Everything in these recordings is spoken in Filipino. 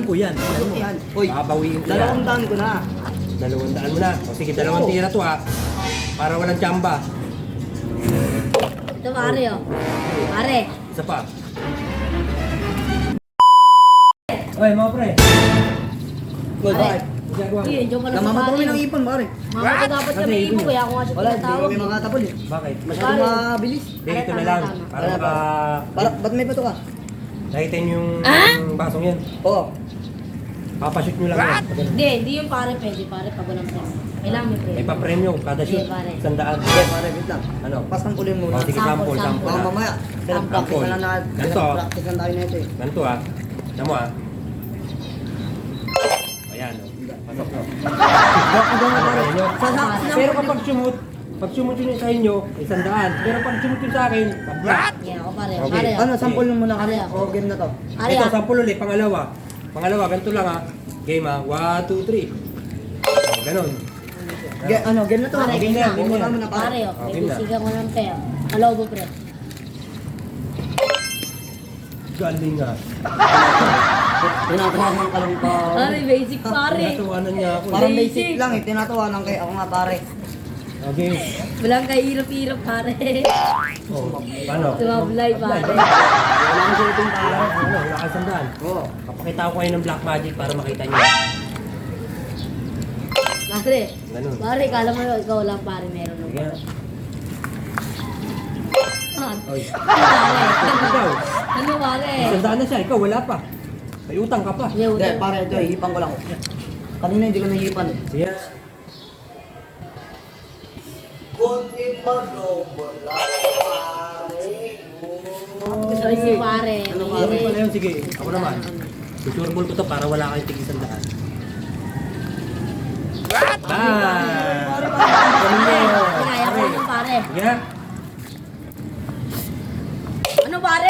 ko yan. Pasok yan. Uy, Babawiin ko yan. 200 ko na. 200 mo na. O sige, 2 tira to ha. Para walang tsamba. Ito pare oh. Pare. Isa pa. Oy, mga pre. Uy, bakit? Ginagawa mo. Hindi, joke lang sa Namamato pare. kami ng ipon, pare. Mama ko dapat kami Kasi ipon, kaya ako nga siya Wala, hindi tinatawag. kami makatapon eh. Bakit? Masyado Pare. mabilis. Hindi, ito na lang. Para maka... Ba't may pato ka? Nakita niyo yung basong yan. Oo. Papashoot nyo lang yan. Hindi yung pare pwede, pare pag walang premyo. Kailangan may May premyo. pa-premyo kada shoot. Sige, pare. 100. Sige, pare, wait lang. Ano? Pasampulin muna. O, sige, sample, Sample, sample. Baka ha. mamaya, pinag-practice na lang na. Ganito. Practice lang tayo na ito eh. Ganito ha. Tignan mo ha. Ayan o. Pasok o. Pero kapag sumut yun sa inyo, 100. Pero pag sumut yun sa akin, pag-black. Yeah, ako pare. Okay. Pare. Ano, sample mo muna kami. Pare. O, game na to. Pare. Ito, sample ulit, pangalawa. Pangalawa, ganito lang ha. Game ha. 1, 2, 3. O, ganon. Ano, game na to. Pare, game na, game Pupunta na. mo na, Pare pare. oh. Okay May na. bisigan ko ng pera. Alobo pre. Galing ha. Tinatawanan ka lang pa. Pare, basic pare. Tinatawanan niya ako. Parang Basic. basic lang eh. Tinatawanan kay ako nga, pare. Okay. Walang kahirap-hirap pare. O, paano? Tumablay pare. Wala kang silipin, pare. Ano, wala kang sandaan. Oo. Papakita ko kayo ng black magic para makita niyo. Pare. Ganun. Pare, kala mo ikaw lang pare meron ng Sige. Ah, Oy. pare. Ikaw. Ano pare? Sandaan na siya. Ikaw, wala pa. May utang ka pa. Yo, Hindi, pare, ito, hihipan ko lang. Kanina hindi ko nahihipan eh. Sige. Sorry si pare. Ano, Ano pare? pala yun? Sige. Ako naman. Susurbol ko to para wala kayong tigil sandaan. Ah! Ganun na yun. Kaya ko yung pare. Sige ha. Ano pare?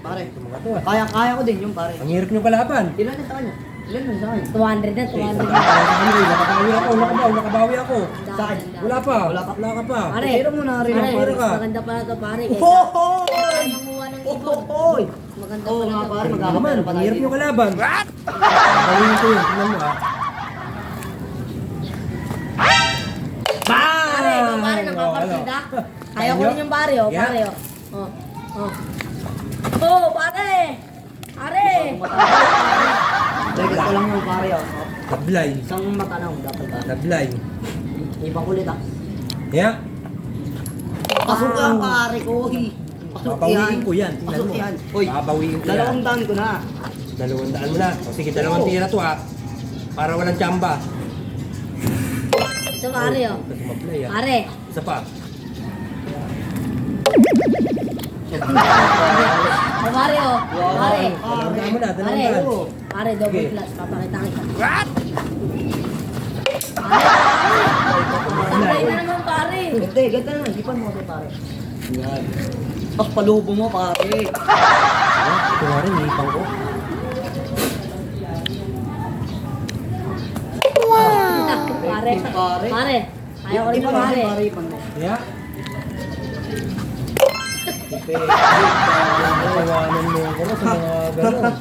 Pare, Ito mga to ah. kaya ko din yung pare. Ang hirap nyo kalaban. Ilan na sa kanya? Ilan na sa kanya? 200 na, 200 na. Nakabawi ako. Nakabawi ako. Sa akin? Wala pa. Wala pa. Wala ka pa. Pare, Pero mo na rin ang pare, pare ka. maganda pala to pare. Kaysa Hohoy! manguha ng ibon. Hohoy! Maganda Oo pala nga, to. pare, Naman, magkakapera pa ang tayo hirap dito. nyo kalaban. Gawin ko yun. Tingnan mo ah. Bang! Pare, ikaw pare, nakapartida. Kaya ko rin yung pare, oh, Yeah. pare, oh. Oh, oh. Oh, pare! Pare! Dagdag ko lang yung pare oh. Nablay. Isang mata lang dapat ah. Nablay. Ibang kulit ah. Yeah. Pasok ang pare ko. Pasok Babawiin ko yan. Tingnan Pasok mo. yan. Uy, Babawiin ko yan. 200 ko na. 200 mo na. O sige, 2 tira to ha. Para walang tsamba. Ito pare, oh. Kasi mablay ah. Pare. Isa pa. Oh, pare, oh. Pare. Dalawang mo na. Pare, Dalawang oh. Pare, double Sige. plus. Papakita kita. Mablay. Pare, na naman pare. Hindi, ganda naman. Hipan mo ito pare. Yan. Pas palubo mo pare. Ito nga rin, ipang ko. Pare. Pare. Pare. Ayaw ko rin Ipan yung mo, pare. pare, ipan mo. Yeah. Tawanan mo ako sa mga gano'n.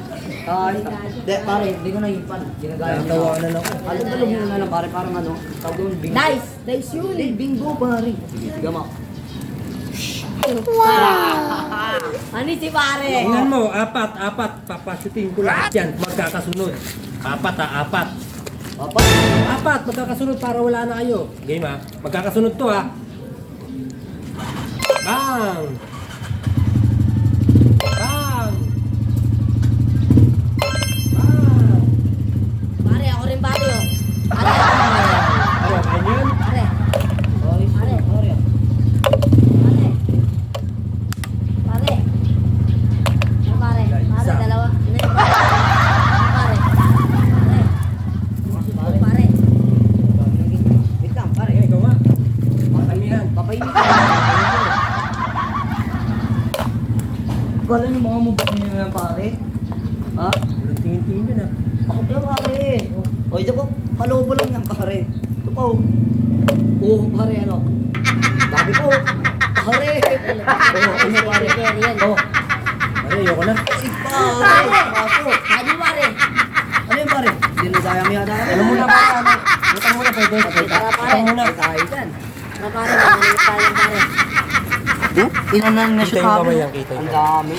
Hindi, pare, hindi ko nahipan. Ginagaya niya. Tawanan ako. Alog-alog mo na lang pare, parang ano. Tawag doon, bingo. Dice. Dice yun. Hindi, bingo pare. Sige mo. Ano si pare? Tingnan mo, apat. Papasutin ko lahat yan. Magkakasunod. Apat. Papa. Apat, magkakasunod para wala na kayo. Game ha? Magkakasunod to ha. Bang! Bang! Bang! Pare, ako rin pare, oh. Pare, ako rin pare. Ano, kain yan? Pare. Pare, Pare. pare. Pare. Pare. Ano pare? Pare, Isa. dalawa. Ano yung pare? Ano pare? Pare. Pare. Pare. Wait lang, pare. Ikaw nga. Kamihan. Papainit ka. Kala niyo mga mubak niyo yan, pare? Ha? Walang tingin-tingin yun ha. Ako kaya, pare. O, ito po. Palubo lang yan, pare. Ito po. Oo, pare, ano? Sabi ko. Pare. Oo, ano, pare? Oo. Pare, ayoko na. Ay, pare. Pasok. Pare, pare. Madaya-maya na Ano muna pare? Ano? Utang muna pwede. Tara pare. Utang muna. Tayo dyan. Tara pare, mamalik tayo pare. Inanan na Kita siya yung sabi. kamay yan, kita yung Ang kamay. dami.